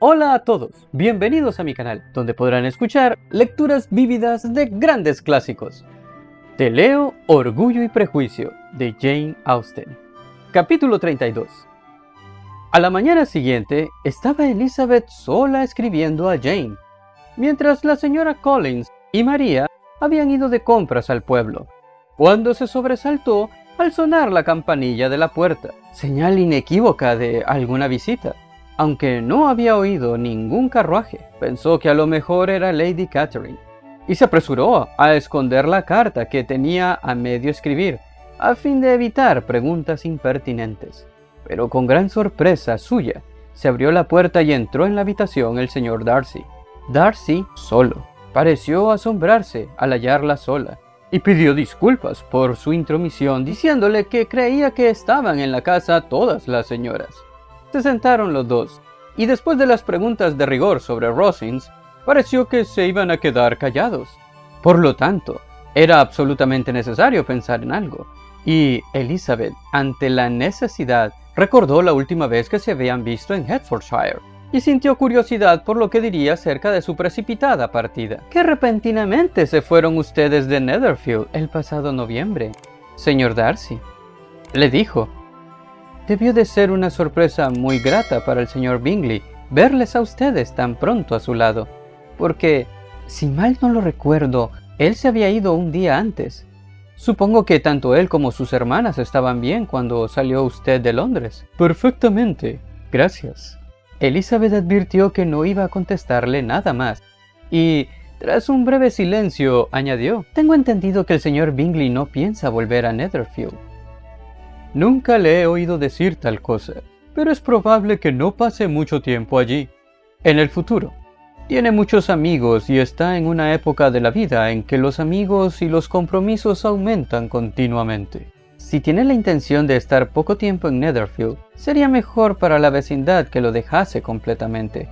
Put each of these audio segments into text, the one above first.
Hola a todos, bienvenidos a mi canal, donde podrán escuchar lecturas vívidas de grandes clásicos. Te leo Orgullo y Prejuicio, de Jane Austen. Capítulo 32. A la mañana siguiente, estaba Elizabeth sola escribiendo a Jane, mientras la señora Collins y María habían ido de compras al pueblo, cuando se sobresaltó al sonar la campanilla de la puerta, señal inequívoca de alguna visita. Aunque no había oído ningún carruaje, pensó que a lo mejor era Lady Catherine, y se apresuró a esconder la carta que tenía a medio escribir, a fin de evitar preguntas impertinentes. Pero con gran sorpresa suya, se abrió la puerta y entró en la habitación el señor Darcy. Darcy, solo, pareció asombrarse al hallarla sola, y pidió disculpas por su intromisión, diciéndole que creía que estaban en la casa todas las señoras. Se sentaron los dos, y después de las preguntas de rigor sobre Rosings, pareció que se iban a quedar callados. Por lo tanto, era absolutamente necesario pensar en algo, y Elizabeth, ante la necesidad, recordó la última vez que se habían visto en Hertfordshire, y sintió curiosidad por lo que diría acerca de su precipitada partida. «¿Qué repentinamente se fueron ustedes de Netherfield el pasado noviembre, señor Darcy?», le dijo. Debió de ser una sorpresa muy grata para el señor Bingley verles a ustedes tan pronto a su lado, porque, si mal no lo recuerdo, él se había ido un día antes. Supongo que tanto él como sus hermanas estaban bien cuando salió usted de Londres. Perfectamente, gracias. Elizabeth advirtió que no iba a contestarle nada más, y, tras un breve silencio, añadió: «Tengo entendido que el señor Bingley no piensa volver a Netherfield». «Nunca le he oído decir tal cosa, pero es probable que no pase mucho tiempo allí, en el futuro. Tiene muchos amigos y está en una época de la vida en que los amigos y los compromisos aumentan continuamente. Si tiene la intención de estar poco tiempo en Netherfield, sería mejor para la vecindad que lo dejase completamente,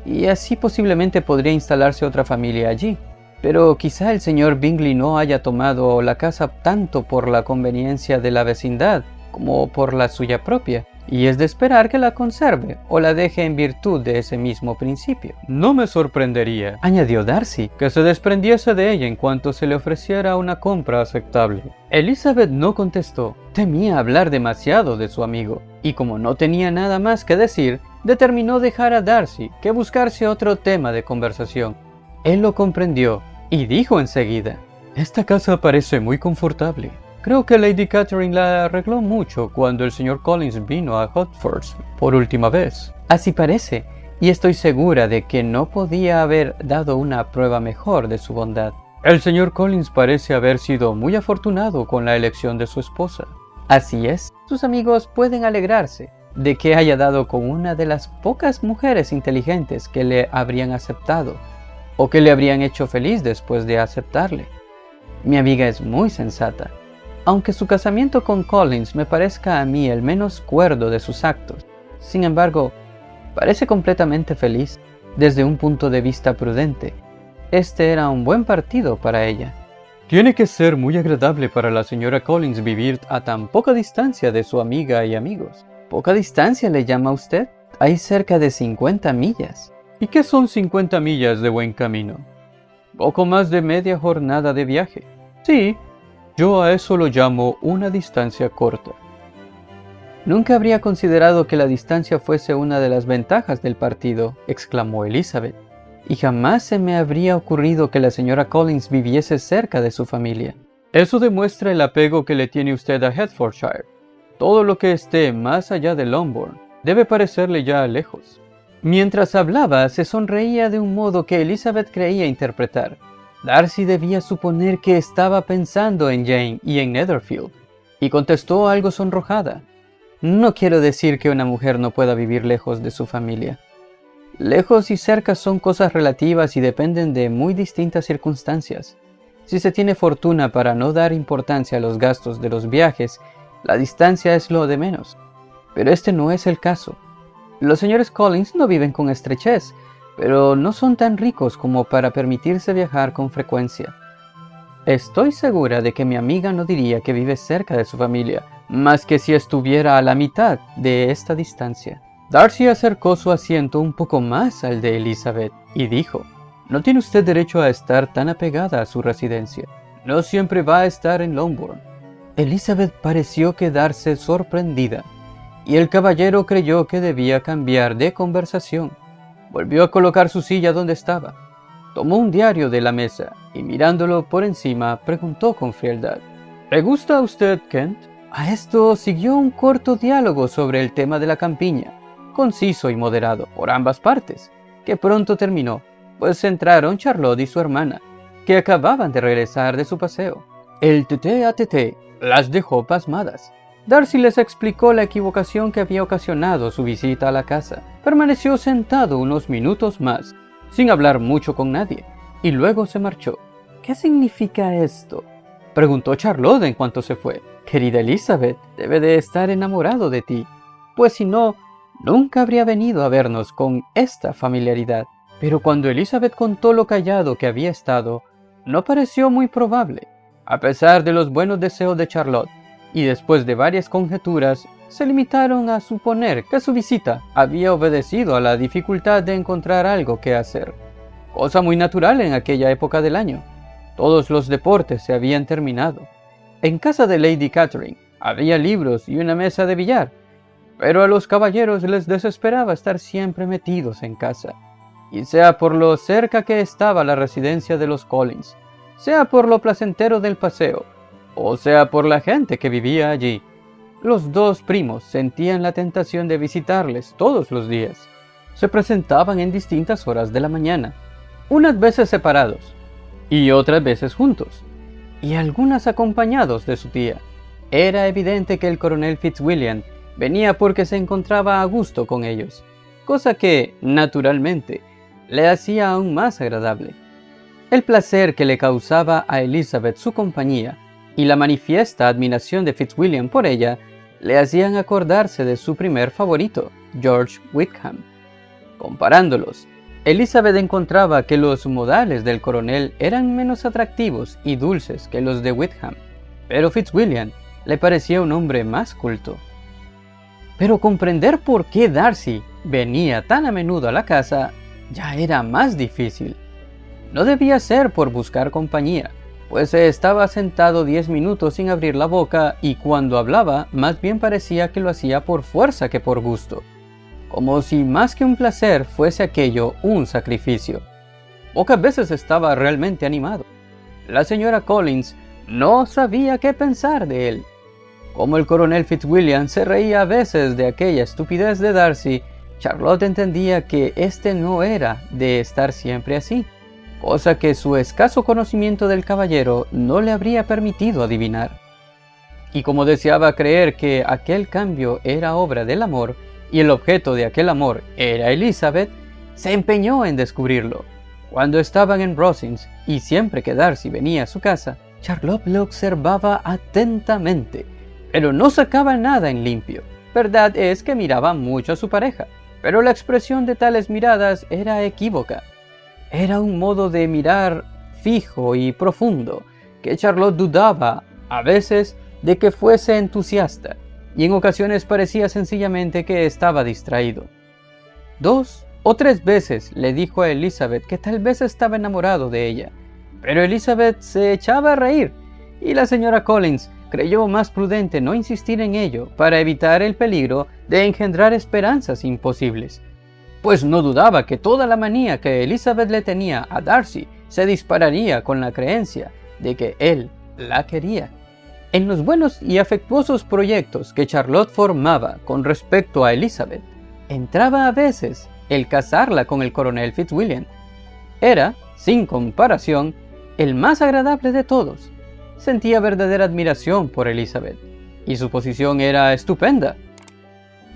y así posiblemente podría instalarse otra familia allí. Pero quizá el señor Bingley no haya tomado la casa tanto por la conveniencia de la vecindad como por la suya propia, y es de esperar que la conserve o la deje en virtud de ese mismo principio». «No me sorprendería», añadió Darcy, «que se desprendiese de ella en cuanto se le ofreciera una compra aceptable». Elizabeth no contestó. Temía hablar demasiado de su amigo, y como no tenía nada más que decir, determinó dejar a Darcy que buscarse otro tema de conversación. Él lo comprendió y dijo enseguida: «Esta casa parece muy confortable. Creo que Lady Catherine la arregló mucho cuando el señor Collins vino a Hertford por última vez». «Así parece, y estoy segura de que no podía haber dado una prueba mejor de su bondad. El señor Collins parece haber sido muy afortunado con la elección de su esposa». «Así es. Sus amigos pueden alegrarse de que haya dado con una de las pocas mujeres inteligentes que le habrían aceptado, o que le habrían hecho feliz después de aceptarle. Mi amiga es muy sensata. Aunque su casamiento con Collins me parezca a mí el menos cuerdo de sus actos, sin embargo, parece completamente feliz desde un punto de vista prudente. Este era un buen partido para ella». «Tiene que ser muy agradable para la señora Collins vivir a tan poca distancia de su amiga y amigos». «¿Poca distancia le llama usted? Hay cerca de 50 millas». «¿Y qué son 50 millas de buen camino? Poco más de media jornada de viaje». «Sí, yo a eso lo llamo una distancia corta». «Nunca habría considerado que la distancia fuese una de las ventajas del partido», exclamó Elizabeth, «y jamás se me habría ocurrido que la señora Collins viviese cerca de su familia». «Eso demuestra el apego que le tiene usted a Hertfordshire. Todo lo que esté más allá de Longbourn debe parecerle ya lejos». Mientras hablaba, se sonreía de un modo que Elizabeth creía interpretar. Darcy debía suponer que estaba pensando en Jane y en Netherfield, y contestó algo sonrojada: «No quiero decir que una mujer no pueda vivir lejos de su familia. Lejos y cerca son cosas relativas y dependen de muy distintas circunstancias. Si se tiene fortuna para no dar importancia a los gastos de los viajes, la distancia es lo de menos. Pero este no es el caso. Los señores Collins no viven con estrechez, pero no son tan ricos como para permitirse viajar con frecuencia. Estoy segura de que mi amiga no diría que vive cerca de su familia, más que si estuviera a la mitad de esta distancia». Darcy acercó su asiento un poco más al de Elizabeth y dijo: «No tiene usted derecho a estar tan apegada a su residencia. No siempre va a estar en Longbourn». Elizabeth pareció quedarse sorprendida, y el caballero creyó que debía cambiar de conversación. Volvió a colocar su silla donde estaba. Tomó un diario de la mesa y, mirándolo por encima, preguntó con frialdad: «¿Le gusta a usted Kent?». A esto siguió un corto diálogo sobre el tema de la campiña, conciso y moderado por ambas partes, que pronto terminó, pues entraron Charlotte y su hermana, que acababan de regresar de su paseo. El tete-a-tete las dejó pasmadas. Darcy les explicó la equivocación que había ocasionado su visita a la casa. Permaneció sentado unos minutos más, sin hablar mucho con nadie, y luego se marchó. «¿Qué significa esto?», preguntó Charlotte en cuanto se fue. «Querida Elizabeth, debe de estar enamorado de ti, pues si no, nunca habría venido a vernos con esta familiaridad». Pero cuando Elizabeth contó lo callado que había estado, no pareció muy probable. A pesar de los buenos deseos de Charlotte, y después de varias conjeturas, se limitaron a suponer que su visita había obedecido a la dificultad de encontrar algo que hacer, cosa muy natural en aquella época del año. Todos los deportes se habían terminado. En casa de Lady Catherine había libros y una mesa de billar, pero a los caballeros les desesperaba estar siempre metidos en casa, y sea por lo cerca que estaba la residencia de los Collins, sea por lo placentero del paseo, o sea por la gente que vivía allí. Los dos primos sentían la tentación de visitarles todos los días. Se presentaban en distintas horas de la mañana, unas veces separados y otras veces juntos, y algunas acompañados de su tía. Era evidente que el coronel Fitzwilliam venía porque se encontraba a gusto con ellos, cosa que, naturalmente, le hacía aún más agradable. El placer que le causaba a Elizabeth su compañía y la manifiesta admiración de Fitzwilliam por ella le hacían acordarse de su primer favorito, George Wickham. Comparándolos, Elizabeth encontraba que los modales del coronel eran menos atractivos y dulces que los de Wickham, pero Fitzwilliam le parecía un hombre más culto. Pero comprender por qué Darcy venía tan a menudo a la casa ya era más difícil. No debía ser por buscar compañía, pues estaba sentado 10 minutos sin abrir la boca y cuando hablaba más bien parecía que lo hacía por fuerza que por gusto, como si más que un placer fuese aquello un sacrificio. Pocas veces estaba realmente animado. La señora Collins no sabía qué pensar de él. Como el coronel Fitzwilliam se reía a veces de aquella estupidez de Darcy, Charlotte entendía que este no era de estar siempre así, cosa que su escaso conocimiento del caballero no le habría permitido adivinar. Y como deseaba creer que aquel cambio era obra del amor, y el objeto de aquel amor era Elizabeth, se empeñó en descubrirlo. Cuando estaban en Rosings, y siempre que Darcy venía a su casa, Charlotte lo observaba atentamente, pero no sacaba nada en limpio. Verdad es que miraba mucho a su pareja, pero la expresión de tales miradas era equívoca. Era un modo de mirar fijo y profundo, que Charlotte dudaba a veces de que fuese entusiasta, y en ocasiones parecía sencillamente que estaba distraído. 2 o 3 veces le dijo a Elizabeth que tal vez estaba enamorado de ella, pero Elizabeth se echaba a reír, y la señora Collins creyó más prudente no insistir en ello para evitar el peligro de engendrar esperanzas imposibles, pues no dudaba que toda la manía que Elizabeth le tenía a Darcy se dispararía con la creencia de que él la quería. En los buenos y afectuosos proyectos que Charlotte formaba con respecto a Elizabeth, entraba a veces el casarla con el coronel Fitzwilliam. Era, sin comparación, el más agradable de todos. Sentía verdadera admiración por Elizabeth, y su posición era estupenda.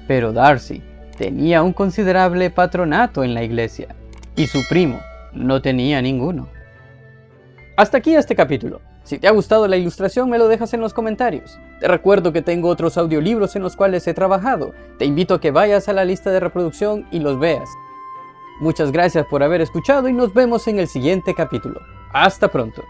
Pero Darcy tenía un considerable patronato en la iglesia, y su primo no tenía ninguno. Hasta aquí este capítulo. Si te ha gustado la ilustración, me lo dejas en los comentarios. Te recuerdo que tengo otros audiolibros en los cuales he trabajado. Te invito a que vayas a la lista de reproducción y los veas. Muchas gracias por haber escuchado y nos vemos en el siguiente capítulo. Hasta pronto.